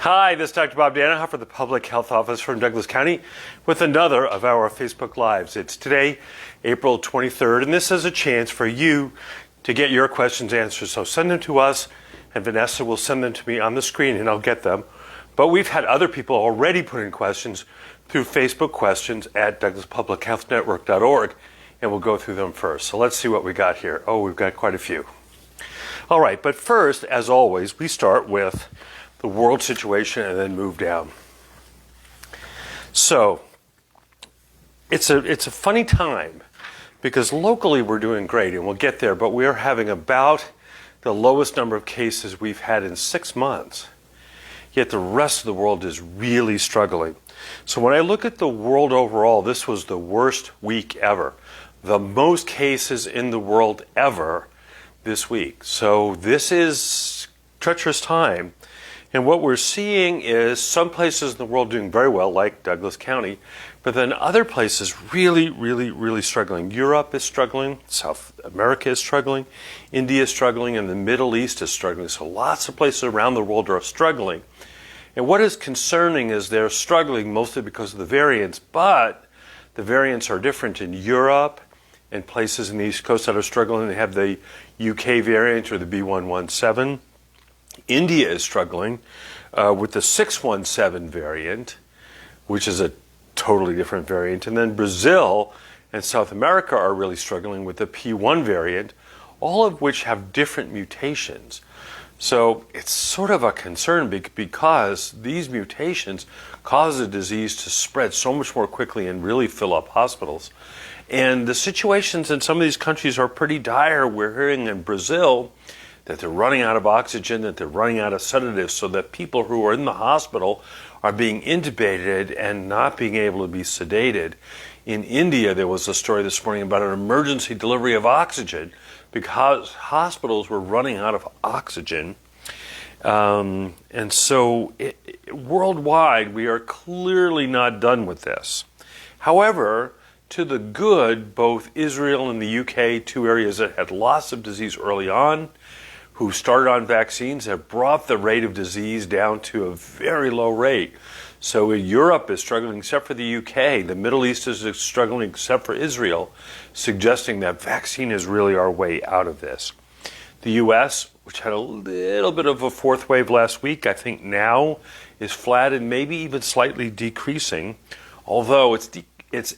Hi, this is Dr. Bob Dannenhoffer, the Public Health Officer from Douglas County, with another of our Facebook Lives. It's today, April 23rd, and this is a chance for you to get your questions answered. So send them to us, and Vanessa will send them to me on the screen, and I'll get them. But we've had other people already put in questions through Facebook questions at douglaspublichealthnetwork.org, and we'll go through them first. So let's see what we got here. Oh, we've got quite a few. All right, but first, as always, we start with the world situation and then move down. So it's a funny time because locally we're doing great, and we'll get there, but we are having about the lowest number of cases we've had in 6 months. Yet the rest of the world is really struggling. So when I look at the world overall, this was the worst week ever. The most cases in the world ever this week. So this is treacherous time. And what we're seeing is some places in the world doing very well, like Douglas County, but then other places really struggling. Europe is struggling, South America is struggling, India is struggling, and the Middle East is struggling. So lots of places around the world are struggling. And what is concerning is they're struggling mostly because of the variants, but the variants are different in Europe and places in the East Coast that are struggling. They have the UK variant or the B117. India is struggling with the 617 variant, which is a totally different variant. And then Brazil and South America are really struggling with the P1 variant, all of which have different mutations. So it's sort of a concern because these mutations cause the disease to spread so much more quickly and really fill up hospitals. And the situations in some of these countries are pretty dire. We're hearing in Brazil that they're running out of oxygen, that they're running out of sedatives, so that people who are in the hospital are being intubated and not being able to be sedated. In India, there was a story this morning about an emergency delivery of oxygen because hospitals were running out of oxygen. And so worldwide, we are clearly not done with this. However, to the good, both Israel and the UK, two areas that had lots of disease early on, who started on vaccines, have brought the rate of disease down to a very low rate. So Europe is struggling except for the UK. The Middle East is struggling except for Israel, suggesting that vaccine is really our way out of this. The US, which had a little bit of a fourth wave last week, I think now is flat and maybe even slightly decreasing, although it's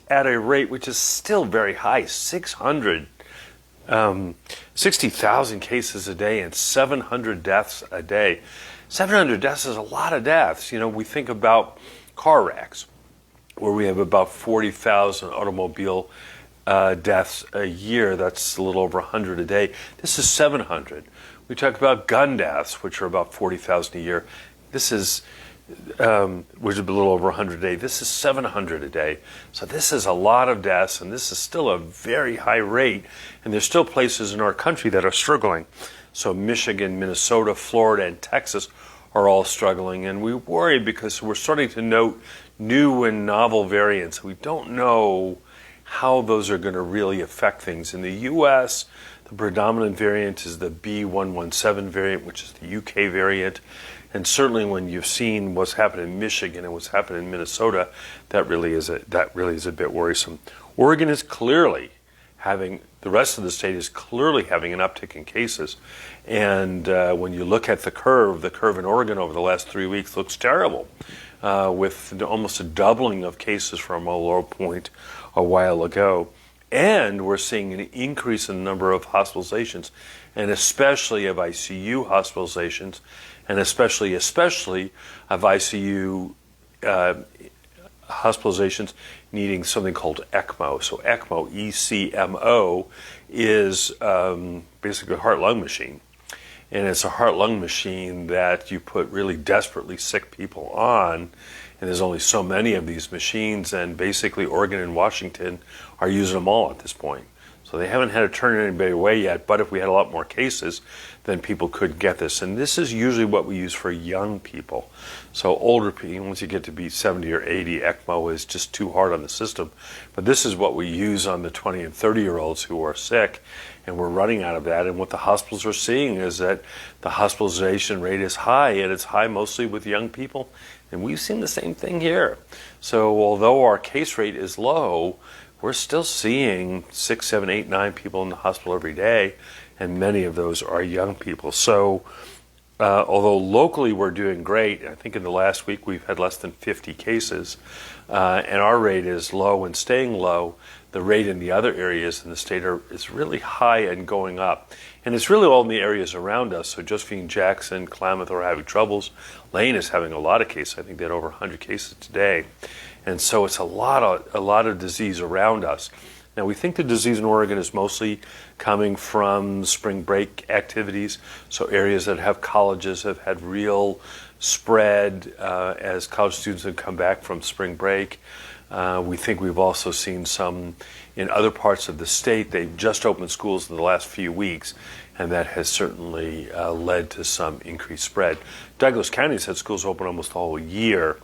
at a rate which is still very high, 60,000 cases a day and 700 deaths a day. 700 deaths is a lot of deaths. You know, we think about car wrecks, where we have about 40,000 automobile deaths a year. That's a little over 100 a day. This is 700. We talk about gun deaths, which are about 40,000 a year. This is which is a little over 100 a day. This is 700 a day. So this is a lot of deaths, and this is still a very high rate. And there's still places in our country that are struggling. So Michigan, Minnesota, Florida, and Texas are all struggling. And we worry because we're starting to note new and novel variants. We don't know how those are going to really affect things. In the U.S., the predominant variant is the B117 variant, which is the UK variant. And certainly when you've seen what's happened in Michigan and what's happened in Minnesota, that really is a bit worrisome. Oregon is clearly having, the rest of the state is clearly having an uptick in cases. And when you look at the curve in Oregon over the last 3 weeks looks terrible, with almost a doubling of cases from a low point a while ago. And we're seeing an increase in the number of hospitalizations, and especially of ICU hospitalizations, and especially of ICU hospitalizations needing something called ECMO. So ECMO, E-C-M-O, is basically a heart-lung machine. And it's a heart-lung machine that you put really desperately sick people on, and there's only so many of these machines, and basically Oregon and Washington are using them all at this point. So they haven't had to turn anybody away yet, but if we had a lot more cases, then people could get this. And this is usually what we use for young people. So older people, once you get to be 70 or 80, ECMO is just too hard on the system. But this is what we use on the 20 and 30-year-olds who are sick, and we're running out of that. And what the hospitals are seeing is that the hospitalization rate is high, and it's high mostly with young people. And we've seen the same thing here. So although our case rate is low, we're still seeing 6, 7, 8, 9 people in the hospital every day, and many of those are young people. So although locally we're doing great, I think in the last week we've had less than 50 cases, and our rate is low and staying low, the rate in the other areas in the state is really high and going up. And it's really all in the areas around us. So Josephine, Jackson, Klamath are having troubles. Lane is having a lot of cases. I think they had over 100 cases today. And so it's a lot of disease around us. Now, we think the disease in Oregon is mostly coming from spring break activities. So areas that have colleges have had real spread as college students have come back from spring break. We think we've also seen some in other parts of the state. They've just opened schools in the last few weeks, and that has certainly led to some increased spread. Douglas County's had schools open almost all year,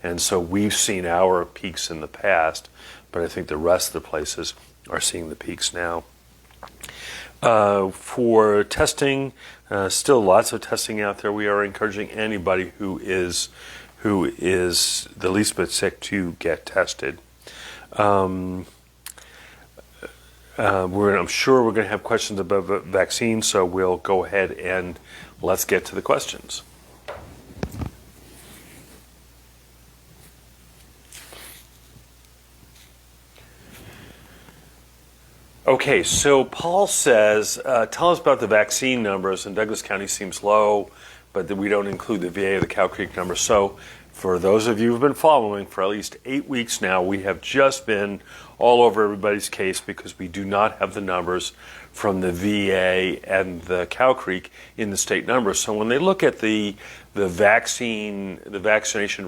and so we've seen our peaks in the past, but I think the rest of the places are seeing the peaks now. For testing, still lots of testing out there. We are encouraging anybody who is the least bit sick to get tested. I'm sure we're going to have questions about vaccines, so we'll go ahead and let's get to the questions. Okay, so Paul says, tell us about the vaccine numbers, and Douglas County seems low, but we don't include the VA or the Cow Creek number. So for those of you who've been following for at least 8 weeks now, we have just been all over everybody's case because we do not have the numbers from the VA and the Cow Creek in the state numbers. So when they look at the vaccination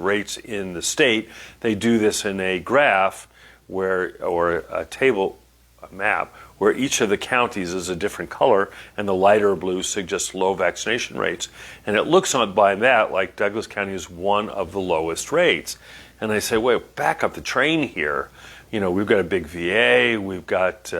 rates in the state, they do this in a graph or a table, a map, where each of the counties is a different color, and the lighter blue suggests low vaccination rates. And it looks on by that like Douglas County is one of the lowest rates. And I say, wait, back up the train here. You know, we've got a big VA, we've got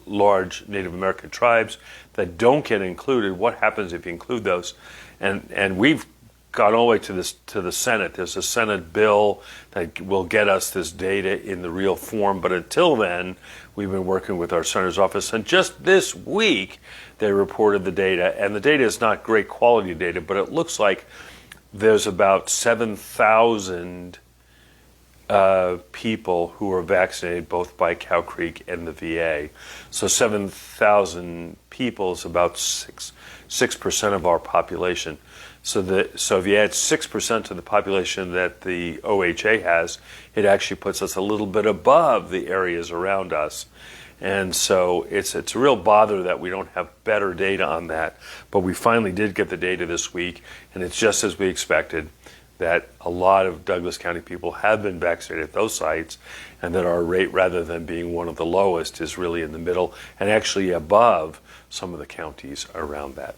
large Native American tribes that don't get included. What happens if you include those? And we've got all the way to the Senate. There's a Senate bill that will get us this data in the real form, but until then, we've been working with our senator's office, and just this week they reported the data, and the data is not great quality data, but it looks like there's about 7,000 people who are vaccinated both by Cow Creek and the VA. So 7,000 people is about 6% of our population. So if you add 6% to the population that the OHA has, it actually puts us a little bit above the areas around us. And so it's a real bother that we don't have better data on that. But we finally did get the data this week, and it's just as we expected, that a lot of Douglas County people have been vaccinated at those sites, and that our rate, rather than being one of the lowest, is really in the middle and actually above some of the counties around that.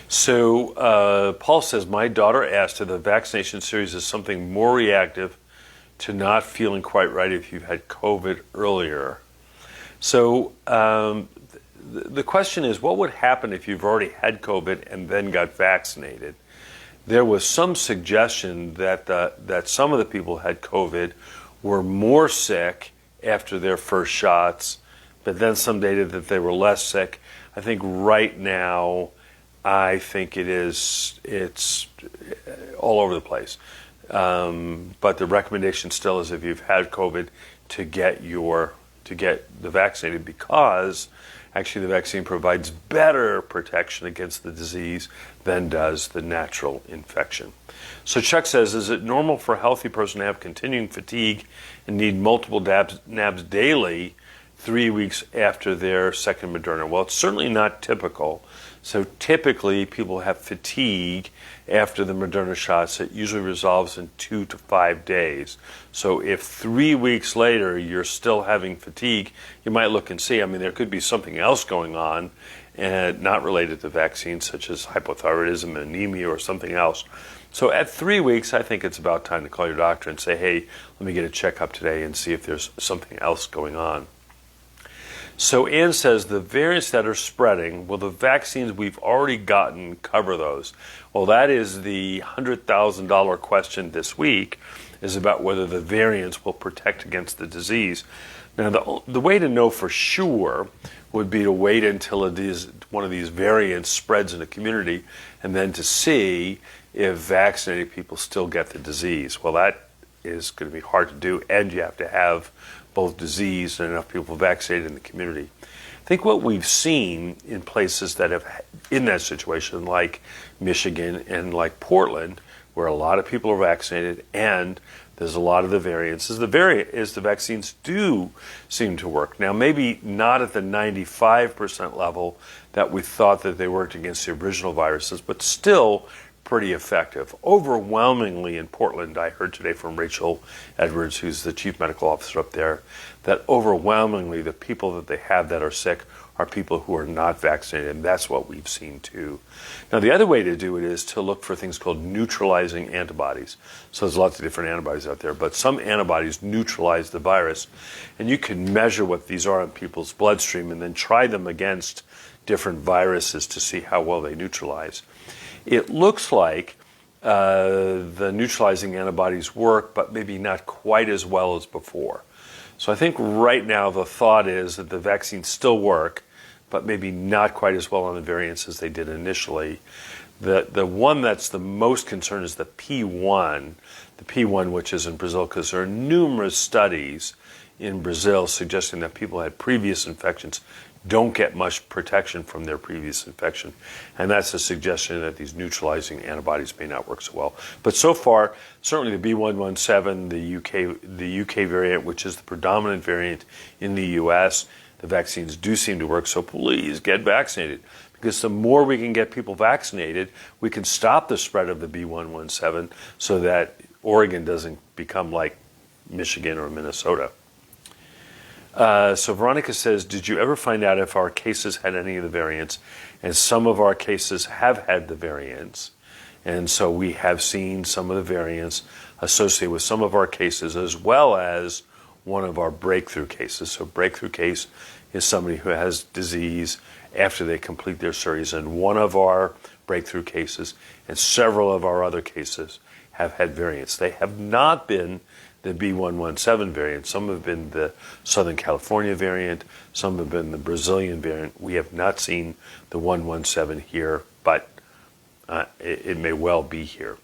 So Paul says, my daughter asked if the vaccination series is something more reactive to not feeling quite right if you've had COVID earlier. So the question is, what would happen if you've already had COVID and then got vaccinated? There was some suggestion that some of the people who had COVID were more sick after their first shots, but then some data that they were less sick. I think right now, I think it's all over the place. But the recommendation still is, if you've had COVID, to get the vaccinated, because actually the vaccine provides better protection against the disease than does the natural infection. So Chuck says, is it normal for a healthy person to have continuing fatigue and need multiple nabs daily 3 weeks after their second Moderna? Well, it's certainly not typical. So typically people have fatigue after the Moderna shots. It usually resolves in 2 to 5 days. So if 3 weeks later you're still having fatigue, you might look and see, I mean, there could be something else going on and not related to vaccines, such as hypothyroidism, anemia, or something else. So at 3 weeks, I think it's about time to call your doctor and say, hey, let me get a checkup today and see if there's something else going on. So Ann says, the variants that are spreading, will the vaccines we've already gotten cover those? Well, that is the $100,000 question this week, is about whether the variants will protect against the disease. Now, the way to know for sure would be to wait until one of these variants spreads in the community and then to see if vaccinated people still get the disease. Well, that is going to be hard to do, and you have to have both disease and enough people vaccinated in the community. I think what we've seen in places that have, in that situation, like Michigan and like Portland, where a lot of people are vaccinated and there's a lot of the variants, is the vaccines do seem to work. Now, maybe not at the 95% level that we thought that they worked against the original viruses, but still pretty effective. Overwhelmingly in Portland, I heard today from Rachel Edwards, who's the chief medical officer up there, that overwhelmingly the people that they have that are sick are people who are not vaccinated, and that's what we've seen too. Now, the other way to do it is to look for things called neutralizing antibodies. So there's lots of different antibodies out there, but some antibodies neutralize the virus, and you can measure what these are in people's bloodstream and then try them against different viruses to see how well they neutralize. It looks like the neutralizing antibodies work, but maybe not quite as well as before. So I think right now the thought is that the vaccines still work, but maybe not quite as well on the variants as they did initially. The one that's the most concerned is the P1, which is in Brazil, because there are numerous studies in Brazil suggesting that people who had previous infections don't get much protection from their previous infection. And that's a suggestion that these neutralizing antibodies may not work so well. But so far, certainly the B117, the UK variant, which is the predominant variant in the US, the vaccines do seem to work, so please get vaccinated. Because the more we can get people vaccinated, we can stop the spread of the B117 so that Oregon doesn't become like Michigan or Minnesota. So Veronica says, did you ever find out if our cases had any of the variants? And some of our cases have had the variants. And so we have seen some of the variants associated with some of our cases, as well as one of our breakthrough cases. So breakthrough case is somebody who has disease after they complete their series. And one of our breakthrough cases and several of our other cases have had variants. They have not been the B117 variant. Some have been the Southern California variant. Some have been the Brazilian variant. We have not seen the 117 here, but it may well be here.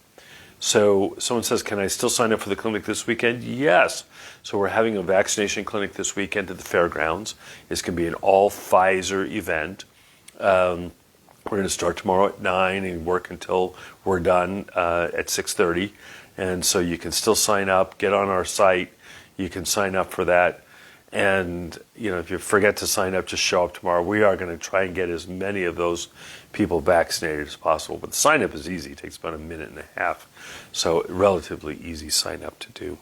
So someone says, can I still sign up for the clinic this weekend? Yes. So we're having a vaccination clinic this weekend at the fairgrounds. It's going to be an all Pfizer event. We're going to start tomorrow at 9 and work until we're done at 6:30. And so you can still sign up, get on our site. You can sign up for that. And, you know, if you forget to sign up, just show up tomorrow. We are going to try and get as many of those people vaccinated as possible. But the sign up is easy. It takes about a minute and a half. So relatively easy sign up to do.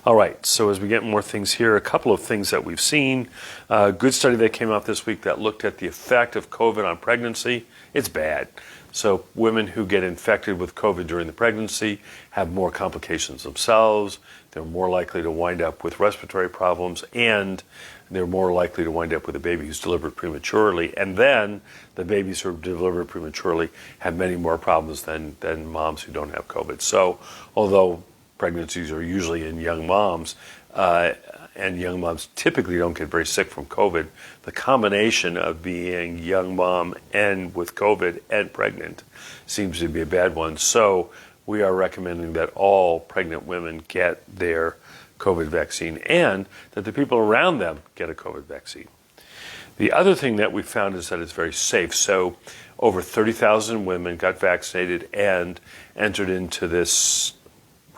All right, so as we get more things here, a couple of things that we've seen. A good study that came out this week that looked at the effect of COVID on pregnancy. It's bad. So women who get infected with COVID during the pregnancy have more complications themselves. They're more likely to wind up with respiratory problems, and they're more likely to wind up with a baby who's delivered prematurely. And then the babies who are delivered prematurely have many more problems than moms who don't have COVID. So although pregnancies are usually in young moms, and young moms typically don't get very sick from COVID, the combination of being young mom and with COVID and pregnant seems to be a bad one. So we are recommending that all pregnant women get their COVID vaccine and that the people around them get a COVID vaccine. The other thing that we found is that it's very safe. So over 30,000 women got vaccinated and entered into this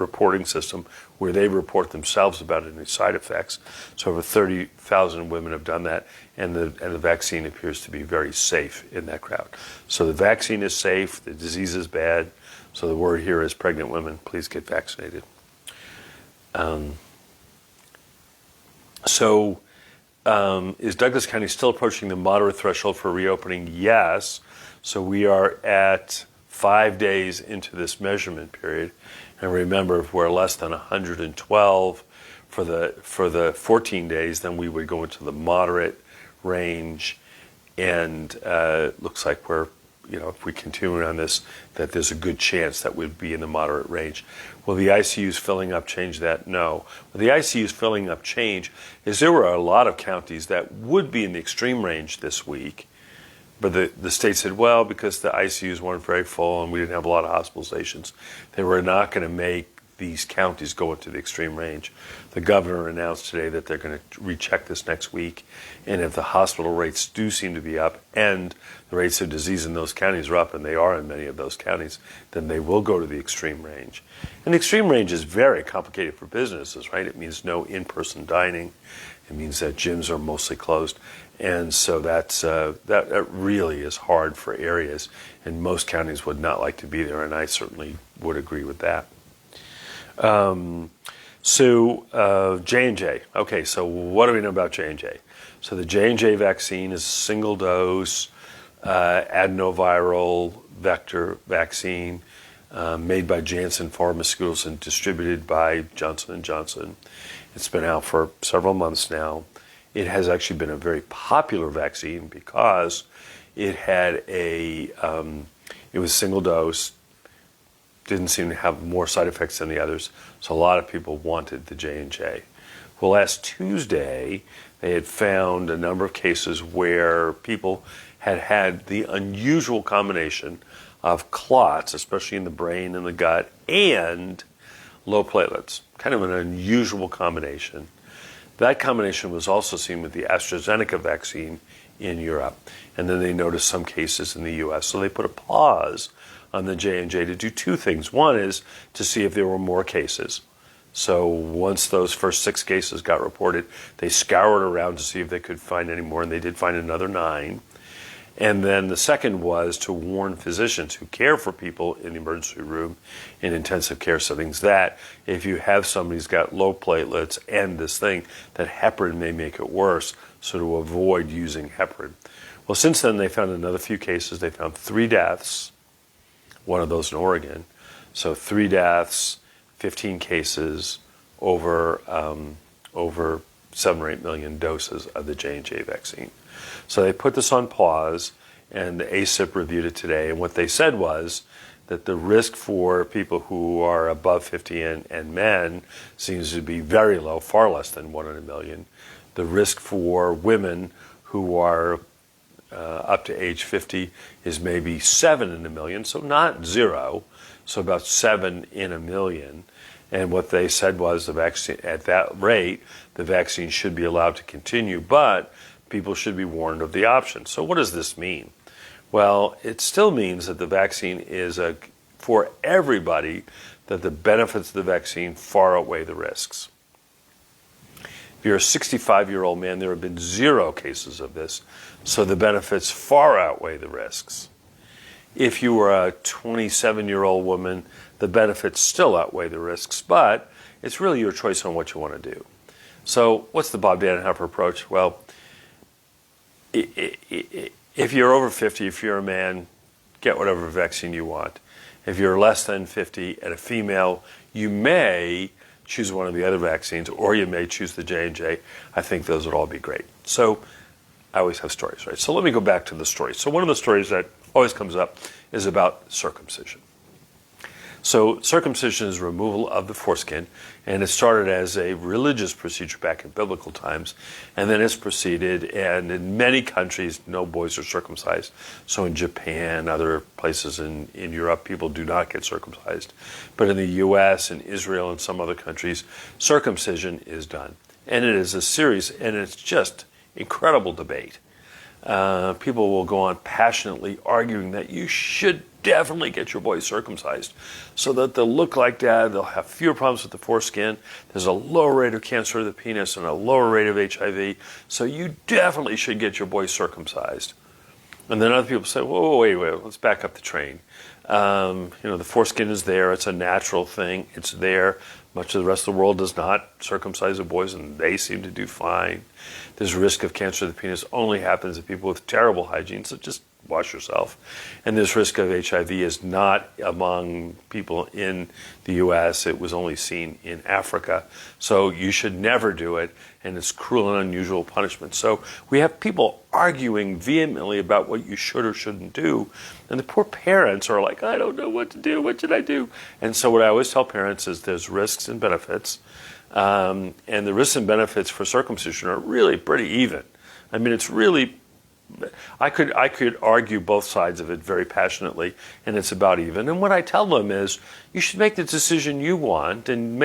reporting system where they report themselves about any side effects. So over 30,000 women have done that, and the vaccine appears to be very safe in that crowd. So the vaccine is safe, the disease is bad, so the word here is pregnant women, please get vaccinated. Is Douglas County still approaching the moderate threshold for reopening? Yes. So we are at 5 days into this measurement period. And remember, if we're less than 112 for the 14 days, then we would go into the moderate range. And looks like we're, if we continue on this, that there's a good chance that we'd be in the moderate range. Will the ICUs filling up change that? No. Will the ICUs filling up change is there were a lot of counties that would be in the extreme range this week, but the state said, well, because the ICUs weren't very full and we didn't have a lot of hospitalizations, they were not going to make these counties go into the extreme range. The governor announced today that they're going to recheck this next week, and if the hospital rates do seem to be up and the rates of disease in those counties are up, and they are in many of those counties, then they will go to the extreme range. And the extreme range is very complicated for businesses, right? It means no in-person dining. It means that gyms are mostly closed. And so that really is hard for areas, and most counties would not like to be there, and I certainly would agree with that. J&J. Okay, so what do we know about J&J? So the J&J vaccine is a single dose adenoviral vector vaccine made by Janssen Pharmaceuticals and distributed by Johnson & Johnson. It's been out for several months now. It has actually been a very popular vaccine because it had it was single dose, didn't seem to have more side effects than the others, so a lot of people wanted the J&J. Well, last Tuesday, they had found a number of cases where people had the unusual combination of clots, especially in the brain and the gut, and low platelets, kind of an unusual combination. That combination was also seen with the AstraZeneca vaccine in Europe, and then they noticed some cases in the U.S., so they put a pause on the J&J to do two things. One is to see if there were more cases. So once those first 6 cases got reported, they scoured around to see if they could find any more, and they did find another 9. And then the second was to warn physicians who care for people in the emergency room in intensive care settings that if you have somebody who's got low platelets and this thing, that heparin may make it worse, so to avoid using heparin. Well, since then, they found another few cases. They found 3 deaths, one of those in Oregon. So 3 deaths, 15 cases, over 7 or 8 million doses of the J&J vaccine. So they put this on pause, and the ACIP reviewed it today. And what they said was that the risk for people who are above 50 and men seems to be very low, far less than 1 in a million. The risk for women who are up to age 50 is maybe 7 in a million, so not 0, so about 7 in a million. And what they said was the vaccine, at that rate, the vaccine should be allowed to continue, but people should be warned of the option. So what does this mean? Well, it still means that the vaccine is for everybody, that the benefits of the vaccine far outweigh the risks. If you're a 65-year-old man, there have been 0 cases of this, so the benefits far outweigh the risks. If you were a 27-year-old woman, the benefits still outweigh the risks, but it's really your choice on what you want to do. So what's the Bob Dannenhoffer approach? Well, if you're over 50, if you're a man, get whatever vaccine you want. If you're less than 50 and a female, you may choose one of the other vaccines, or you may choose the J&J. I think those would all be great. So I always have stories, right? So let me go back to the story. So one of the stories that always comes up is about circumcision. So circumcision is removal of the foreskin, and it started as a religious procedure back in biblical times, and then it's proceeded, and in many countries, no boys are circumcised. So in Japan, other places in Europe, people do not get circumcised. But in the U.S. and Israel and some other countries, circumcision is done. And it is a series, and it's just incredible debate. people will go on passionately arguing that you should definitely get your boys circumcised so that they'll look like dad, they'll have fewer problems with the foreskin, there's a lower rate of cancer of the penis and a lower rate of HIV, so you definitely should get your boys circumcised. And then other people say, whoa, wait, let's back up the train. The foreskin is there, it's a natural thing, it's there. Much of the rest of the world does not circumcise their boys, and they seem to do fine. There's risk of cancer of the penis only happens in people with terrible hygiene, so just wash yourself. And this risk of HIV is not among people in the U.S. It was only seen in Africa. So you should never do it, and it's cruel and unusual punishment. So we have people arguing vehemently about what you should or shouldn't do, and the poor parents are like, I don't know what to do, what should I do? And so what I always tell parents is there's risks and benefits, and the risks and benefits for circumcision are really pretty even. I mean, it's really, I could argue both sides of it very passionately, and it's about even. And what I tell them is, you should make the decision you want, and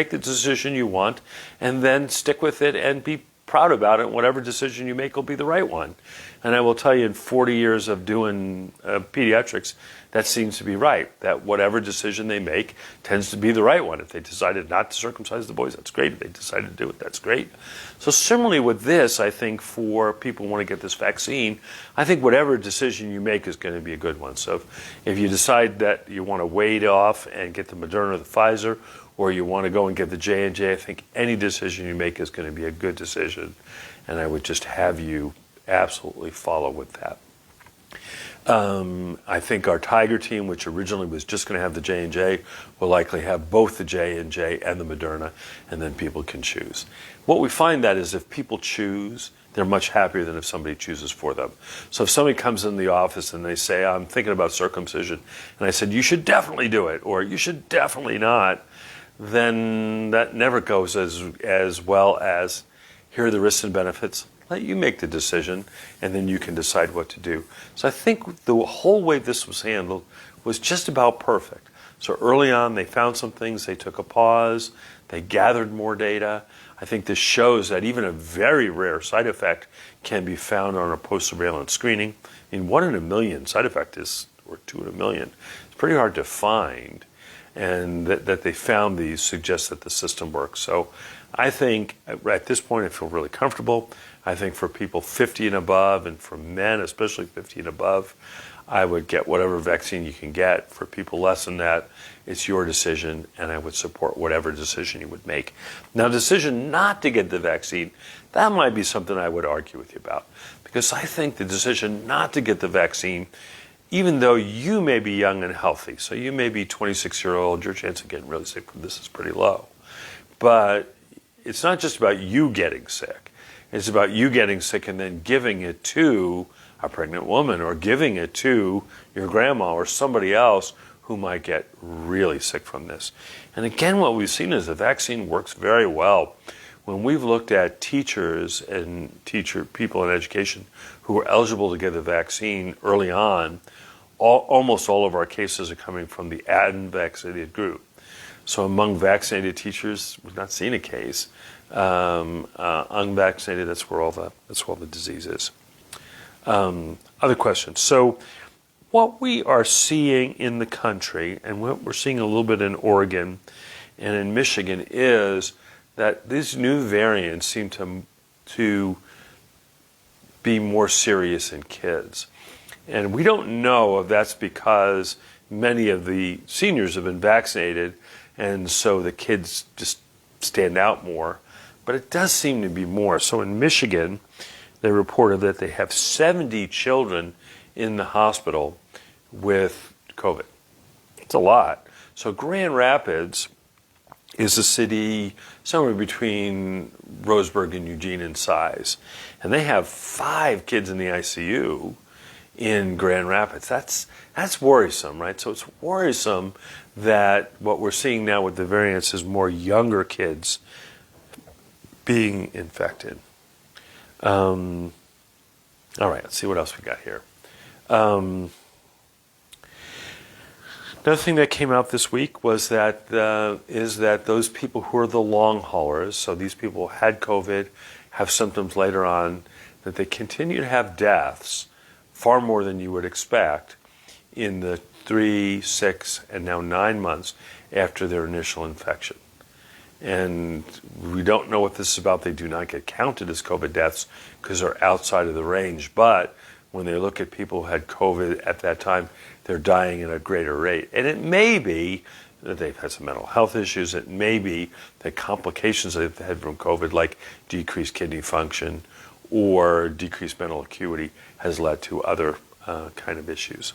then stick with it and be proud about it. Whatever decision you make will be the right one. And I will tell you, in 40 years of doing pediatrics, that seems to be right. That whatever decision they make tends to be the right one. If they decided not to circumcise the boys, that's great. If they decided to do it, that's great. So similarly with this, I think for people who want to get this vaccine, I think whatever decision you make is going to be a good one. So if you decide that you want to wait off and get the Moderna or the Pfizer, or you want to go and get the J&J, I think any decision you make is going to be a good decision. And I would just have you absolutely follow with that. I think our Tiger team, which originally was just going to have the J&J, will likely have both the J&J and the Moderna, and then people can choose. What we find that is if people choose, they're much happier than if somebody chooses for them. So if somebody comes in the office and they say, I'm thinking about circumcision, and I said, you should definitely do it, or you should definitely not, then that never goes as well as, here are the risks and benefits. Let you make the decision, and then you can decide what to do. So I think the whole way this was handled was just about perfect. So early on, they found some things, they took a pause, they gathered more data. I think this shows that even a very rare side effect can be found on a post-surveillance screening. I mean, 1 in a million side effect is, or 2 in a million. It's pretty hard to find. And that they found these suggests that the system works. So I think at this point I feel really comfortable. I think for people 50 and above, and for men especially 50 and above, I would get whatever vaccine you can get. For people less than that, it's your decision, and I would support whatever decision you would make. Now, decision not to get the vaccine, that might be something I would argue with you about, because I think the decision not to get the vaccine, even though you may be young and healthy, so you may be 26-year-old, your chance of getting really sick from this is pretty low. But it's not just about you getting sick. It's about you getting sick and then giving it to a pregnant woman, or giving it to your grandma or somebody else who might get really sick from this. And again, what we've seen is the vaccine works very well. When we've looked at teachers and people in education who were eligible to get the vaccine early on, almost all of our cases are coming from the unvaccinated group. So among vaccinated teachers, we've not seen a case. Unvaccinated, that's where all the disease is. Other questions. So what we are seeing in the country, and what we're seeing a little bit in Oregon and in Michigan, is that these new variants seem to be more serious in kids. And we don't know if that's because many of the seniors have been vaccinated, and so the kids just stand out more. But it does seem to be more. So in Michigan, they reported that they have 70 children in the hospital with COVID. It's a lot. So Grand Rapids is a city somewhere between Roseburg and Eugene in size. And they have 5 kids in the ICU in Grand Rapids. That's worrisome, right? So it's worrisome that what we're seeing now with the variants is more younger kids being infected. All right, let's see what else we got here. Another thing that came out this week was that those people who are the long haulers, so these people who had COVID, have symptoms later on, that they continue to have deaths, far more than you would expect, in the 3, 6, and now 9 months after their initial infection. And we don't know what this is about. They do not get counted as COVID deaths because they're outside of the range. But when they look at people who had COVID at that time, they're dying at a greater rate. And it may be that they've had some mental health issues. It may be that complications they've had from COVID, like decreased kidney function or decreased mental acuity, has led to other kind of issues.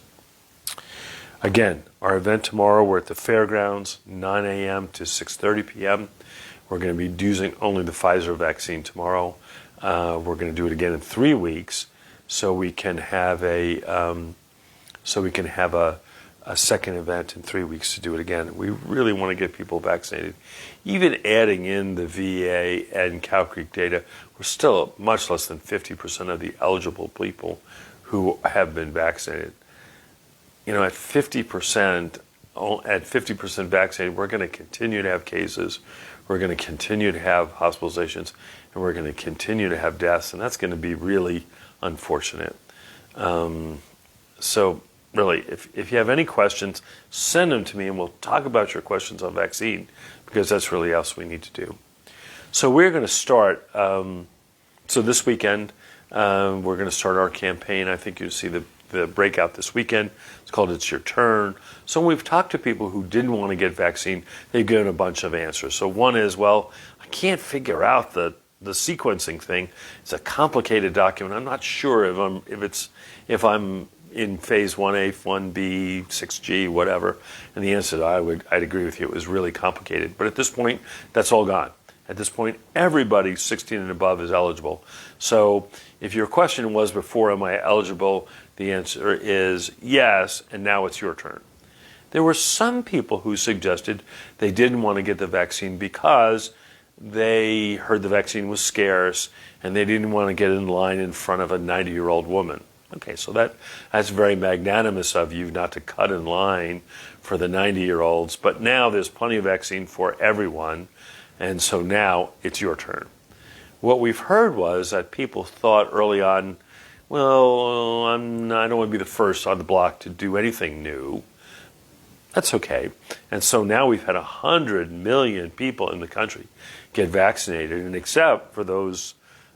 Again, our event tomorrow, we're at the fairgrounds, 9 a.m. to 6:30 p.m. We're going to be using only the Pfizer vaccine tomorrow. We're going to do it again in 3 weeks, so we can have a second event in 3 weeks to do it again. We really want to get people vaccinated. Even adding in the VA and Cow Creek data, we're still much less than 50% of the eligible people who have been vaccinated. You know, at 50% vaccinated, we're going to continue to have cases, we're going to continue to have hospitalizations, and we're going to continue to have deaths, and that's going to be really unfortunate. So really, if you have any questions, send them to me, and we'll talk about your questions on vaccine, because that's really else we need to do. So we're going to start, so this weekend, we're going to start our campaign. I think you'll see the breakout this weekend. It's called It's Your Turn. So when we've talked to people who didn't want to get vaccine, they've given a bunch of answers. So one is, well, I can't figure out the sequencing thing. It's a complicated document. I'm not sure if I'm in phase 1A, 1B, 6G, whatever. And the answer, I'd agree with you, it was really complicated. But at this point, that's all gone. At this point, everybody 16 and above is eligible. So if your question was before, am I eligible? The answer is yes, and now it's your turn. There were some people who suggested they didn't want to get the vaccine because they heard the vaccine was scarce and they didn't want to get in line in front of a 90-year-old woman. Okay, so that's very magnanimous of you not to cut in line for the 90-year-olds, but now there's plenty of vaccine for everyone, and so now it's your turn. What we've heard was that people thought early on, well, I don't want to be the first on the block to do anything new. That's okay. And so now we've had 100 million people in the country get vaccinated, and except for those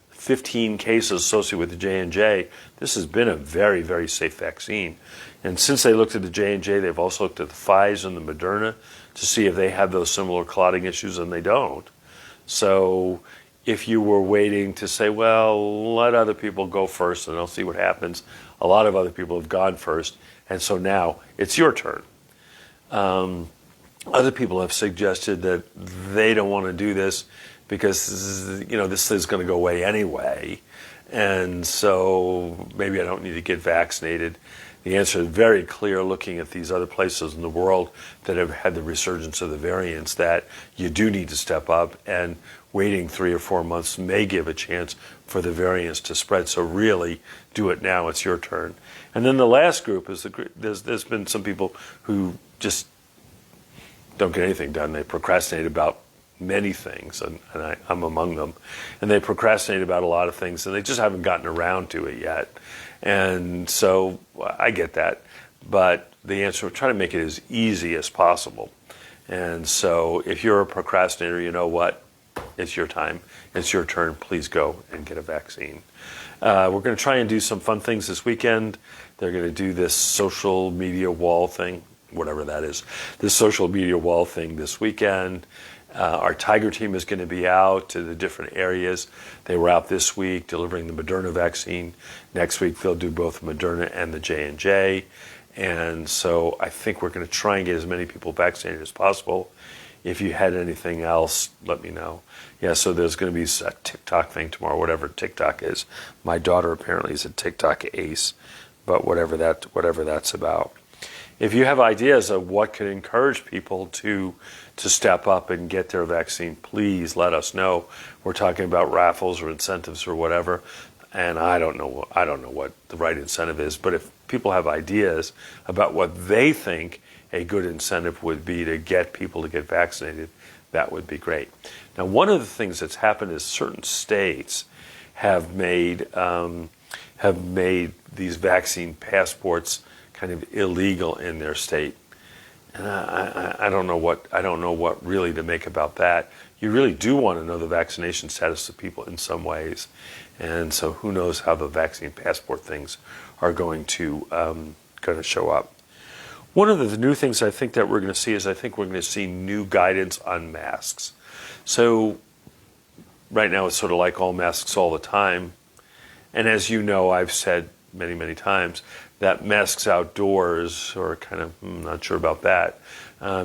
15 cases associated with the J&J, this has been a very, very safe vaccine. And since they looked at the J&J, they've also looked at the Pfizer and the Moderna to see if they have those similar clotting issues, and they don't. So if you were waiting to say, well, let other people go first and I'll see what happens, a lot of other people have gone first, and so now it's your turn. Other people have suggested that they don't want to do this because, you know, this is going to go away anyway, and so maybe I don't need to get vaccinated. The answer is very clear looking at these other places in the world that have had the resurgence of the variants, that you do need to step up, and waiting 3 or 4 months may give a chance for the variants to spread. So really do it now. It's your turn. And then the last group is there's been some people who just don't get anything done. They procrastinate about many things, and I'm among them. And they procrastinate about a lot of things, and they just haven't gotten around to it yet. And so I get that. But the answer, try to make it as easy as possible. And so if you're a procrastinator, you know what? It's your time. It's your turn. Please go and get a vaccine. We're going to try and do some fun things this weekend. They're going to do this social media wall thing, whatever that is, this social media wall thing this weekend. Our Tiger team is going to be out to the different areas. They were out this week delivering the Moderna vaccine. Next week they'll do both Moderna and the J&J. And so I think we're going to try and get as many people vaccinated as possible. If you had anything else, let me know. Yeah, so there's going to be a TikTok thing tomorrow, whatever TikTok is. My daughter apparently is a TikTok ace, but whatever that's about. If you have ideas of what could encourage people to step up and get their vaccine, please let us know. We're talking about raffles or incentives or whatever, and I don't know what the right incentive is. But if people have ideas about what they think a good incentive would be to get people to get vaccinated, that would be great. Now, one of the things that's happened is certain states have made these vaccine passports kind of illegal in their state. And I don't know what really to make about that. You really do want to know the vaccination status of people in some ways, and so who knows how the vaccine passport things are going to show up. One of the new things I think that we're going to see is I think we're going to see new guidance on masks. So right now it's sort of like all masks all the time, and as you know, I've said many times that masks outdoors are kind of not sure about that,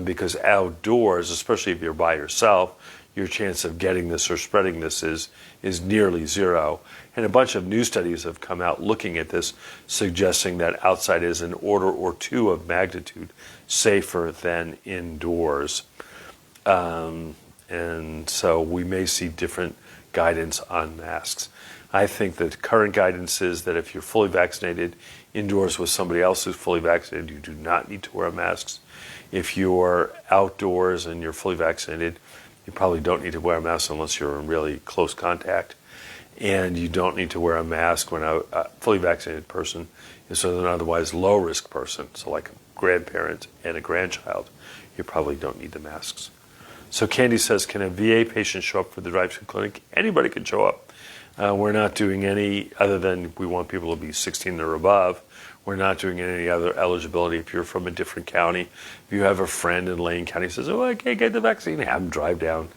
because outdoors, especially if you're by yourself, your chance of getting this or spreading this is nearly zero. And a bunch of new studies have come out looking at this, suggesting that outside is an order or two of magnitude safer than indoors. And so we may see different guidance on masks. I think that current guidance is that if you're fully vaccinated indoors with somebody else who's fully vaccinated, you do not need to wear masks. If you're outdoors and you're fully vaccinated, you probably don't need to wear a mask unless you're in really close contact. And you don't need to wear a mask when a fully vaccinated person is an otherwise low-risk person, so like a grandparent and a grandchild. You probably don't need the masks. So Candy says, can a VA patient show up for the drive-thru clinic? Anybody can show up. We're not doing any other than we want people to be 16 or above. We're not doing any other eligibility. If you're from a different county, if you have a friend in Lane County who says, oh, I can't get the vaccine, have them drive down,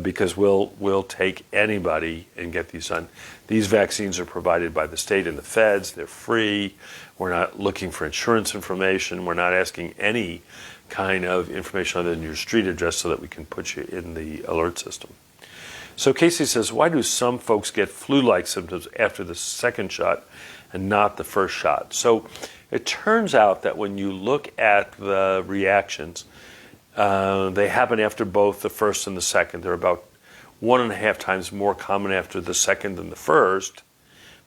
because we'll take anybody and get these done. These vaccines are provided by the state and the feds. They're free. We're not looking for insurance information. We're not asking any kind of information other than your street address so that we can put you in the alert system. So Casey says, why do some folks get flu-like symptoms after the second shot and not the first shot? So it turns out that when you look at the reactions, they happen after both the first and the second. They're about 1.5 times more common after the second than the first.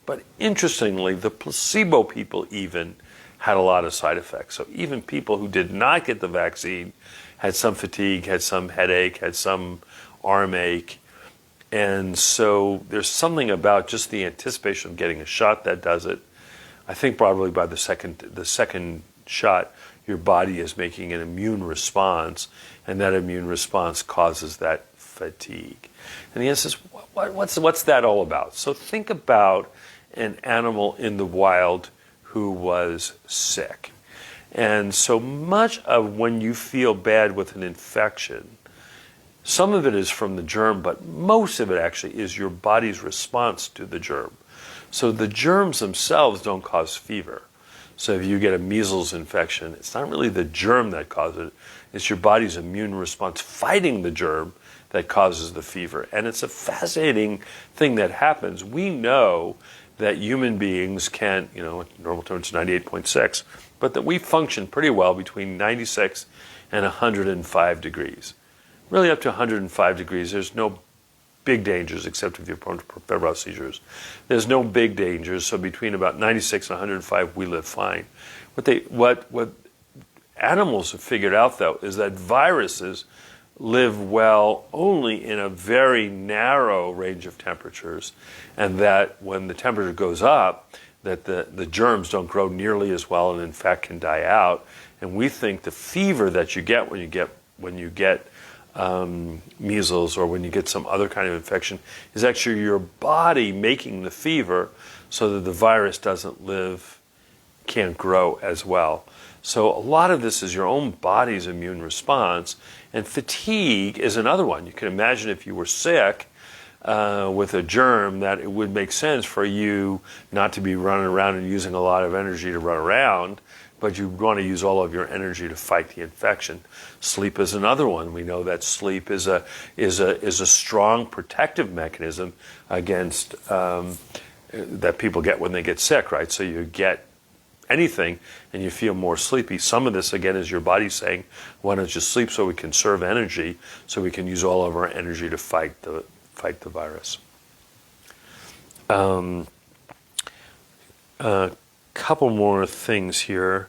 But interestingly, the placebo people even had a lot of side effects. So even people who did not get the vaccine had some fatigue, had some headache, had some arm ache. And so there's something about just the anticipation of getting a shot that does it. I think probably by the second shot, your body is making an immune response, and that immune response causes that fatigue. And the answer is, what's that all about? So think about an animal in the wild who was sick. And so much of when you feel bad with an infection, some of it is from the germ, but most of it actually is your body's response to the germ. So the germs themselves don't cause fever. So if you get a measles infection, it's not really the germ that causes it. It's your body's immune response fighting the germ that causes the fever. And it's a fascinating thing that happens. We know that human beings can, normal temperature 98.6, but that we function pretty well between 96 and 105 degrees. Really up to 105 degrees, there's no big dangers except if you're prone to febrile seizures. There's no big dangers, so between about 96 and 105 we live fine. What animals have figured out though is that viruses live well only in a very narrow range of temperatures, and that when the temperature goes up, that the germs don't grow nearly as well and in fact can die out. And we think the fever that you get when you get measles or when you get some other kind of infection is actually your body making the fever so that the virus can't grow as well. So a lot of this is your own body's immune response, and fatigue is another one. You can imagine if you were sick with a germ, that it would make sense for you not to be running around and using a lot of energy to run around, but you want to use all of your energy to fight the infection. Sleep is another one. We know that sleep is a strong protective mechanism against that people get when they get sick, right? So you get anything and you feel more sleepy. Some of this, again, is your body saying, why don't you sleep so we can conserve energy, so we can use all of our energy to fight the virus. Couple more things here.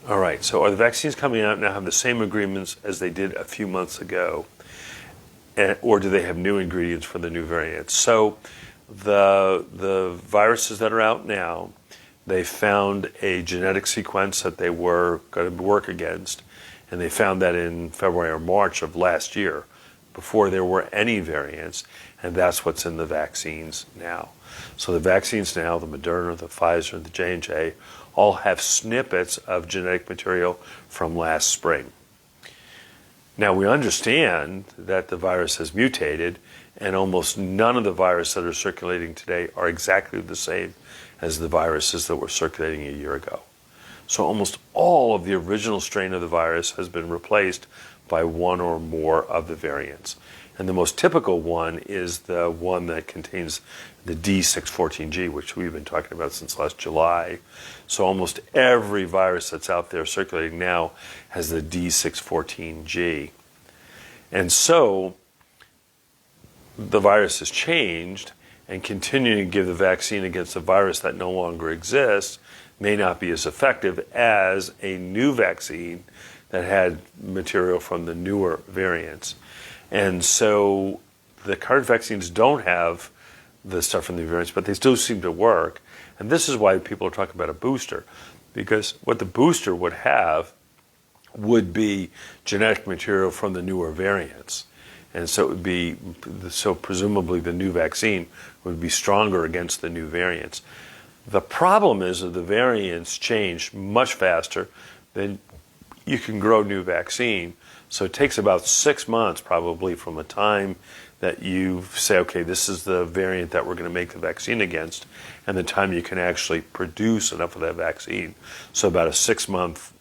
All right, so are the vaccines coming out now have the same agreements as they did a few months ago? Or do they have new ingredients for the new variants? So the viruses that are out now, they found a genetic sequence that they were going to work against, and they found that in February or March of last year, before there were any variants, and that's what's in the vaccines now. So the vaccines now, the Moderna, the Pfizer, the J&J, all have snippets of genetic material from last spring. Now we understand that the virus has mutated, and almost none of the viruses that are circulating today are exactly the same as the viruses that were circulating a year ago. So almost all of the original strain of the virus has been replaced by one or more of the variants. And the most typical one is the one that contains the D614G, which we've been talking about since last July. So almost every virus that's out there circulating now has the D614G. And so the virus has changed, and continuing to give the vaccine against a virus that no longer exists may not be as effective as a new vaccine that had material from the newer variants. And so the current vaccines don't have the stuff from the variants, but they still seem to work. And this is why people are talking about a booster, because what the booster would have would be genetic material from the newer variants. And so it would be, so presumably the new vaccine would be stronger against the new variants. The problem is that the variants change much faster than you can grow new vaccine. So it takes about 6 months probably from the time that you say, okay, this is the variant that we're going to make the vaccine against, and the time you can actually produce enough of that vaccine. So about a 6-month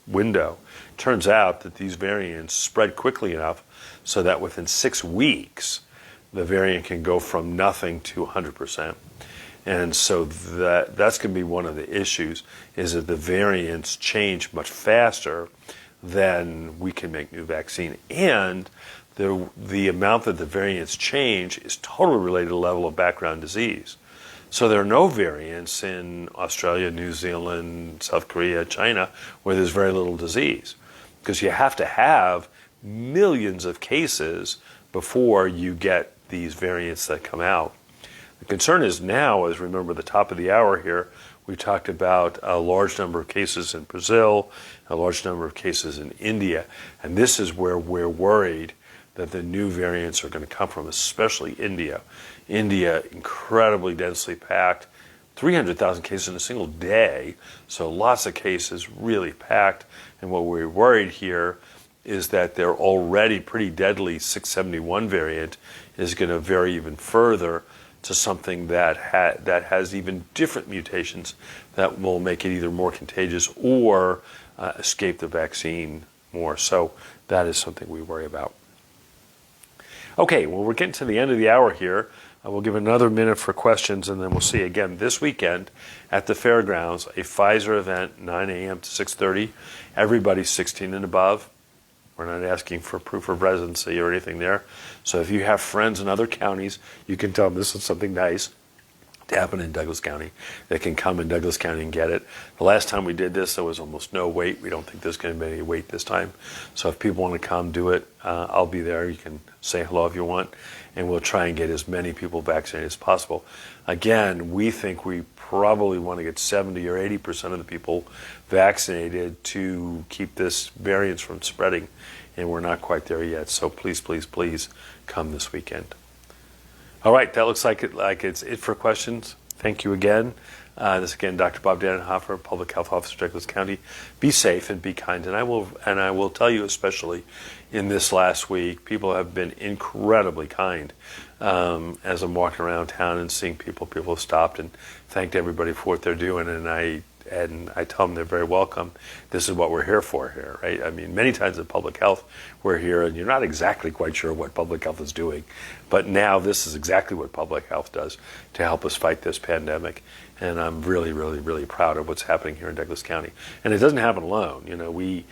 window. Turns out that these variants spread quickly enough so that within 6 weeks, the variant can go from nothing to 100%. And so that's going to be one of the issues, is that the variants change much faster than we can make new vaccine. And the amount that the variants change is totally related to the level of background disease. So there are no variants in Australia, New Zealand, South Korea, China, where there's very little disease. Because you have to have millions of cases before you get these variants that come out. The concern is now, as remember the top of the hour here, we talked about a large number of cases in Brazil, a large number of cases in India, and this is where we're worried that the new variants are going to come from, especially India. India, incredibly densely packed, 300,000 cases in a single day, so lots of cases, really packed, and what we're worried here is that their already pretty deadly 671 variant is going to vary even further to something that has even different mutations that will make it either more contagious or escape the vaccine more. So that is something we worry about. Okay, well, we're getting to the end of the hour here. We'll give another minute for questions, and then we'll see again this weekend at the fairgrounds, a Pfizer event, 9 a.m. to 6:30. Everybody 16 and above. We're not asking for proof of residency or anything there. So if you have friends in other counties, you can tell them this is something nice to happen in Douglas County. They can come in Douglas County and get it. The last time we did this, there was almost no wait. We don't think there's going to be any wait this time. So if people want to come do it, I'll be there. You can say hello if you want, and we'll try and get as many people vaccinated as possible. Again, we think we probably want to get 70 or 80% of the people vaccinated to keep this variant from spreading, and we're not quite there yet. So please, please, please come this weekend. All right, that looks like it's it for questions. Thank you again. This again, Dr. Bob Dannenhoffer, Public Health Officer, Douglas County. Be safe and be kind, and I will tell you, especially in this last week, people have been incredibly kind. As I'm walking around town and seeing people have stopped and thanked everybody for what they're doing, and I tell them they're very welcome. This is what we're here for here, right? I mean, many times in public health, we're here and you're not exactly quite sure what public health is doing. But now this is exactly what public health does to help us fight this pandemic. And I'm really, really, really proud of what's happening here in Douglas County. And it doesn't happen alone. You know, we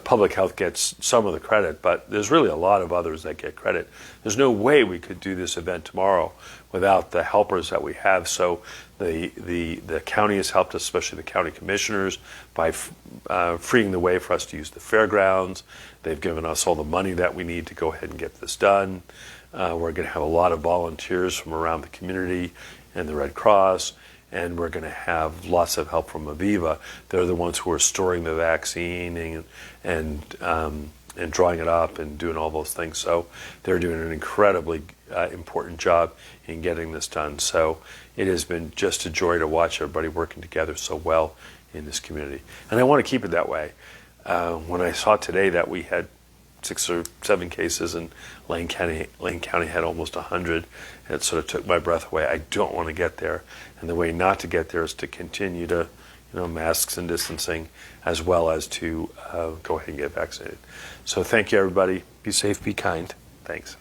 public health gets some of the credit, but there's really a lot of others that get credit. There's no way we could do this event tomorrow without the helpers that we have. So the county has helped us, especially the county commissioners, by freeing the way for us to use the fairgrounds. They've given us all the money that we need to go ahead and get this done. We're going to have a lot of volunteers from around the community and the Red Cross, and we're going to have lots of help from Aviva. They're the ones who are storing the vaccine and drawing it up and doing all those things. So they're doing an incredibly important job in getting this done. So it has been just a joy to watch everybody working together so well in this community. And I want to keep it that way. When I saw today that we had 6 or 7 cases and Lane County had almost 100, it sort of took my breath away. I don't want to get there. And the way not to get there is to continue to, masks and distancing, as well as to go ahead and get vaccinated. So thank you, everybody. Be safe, be kind. Thanks.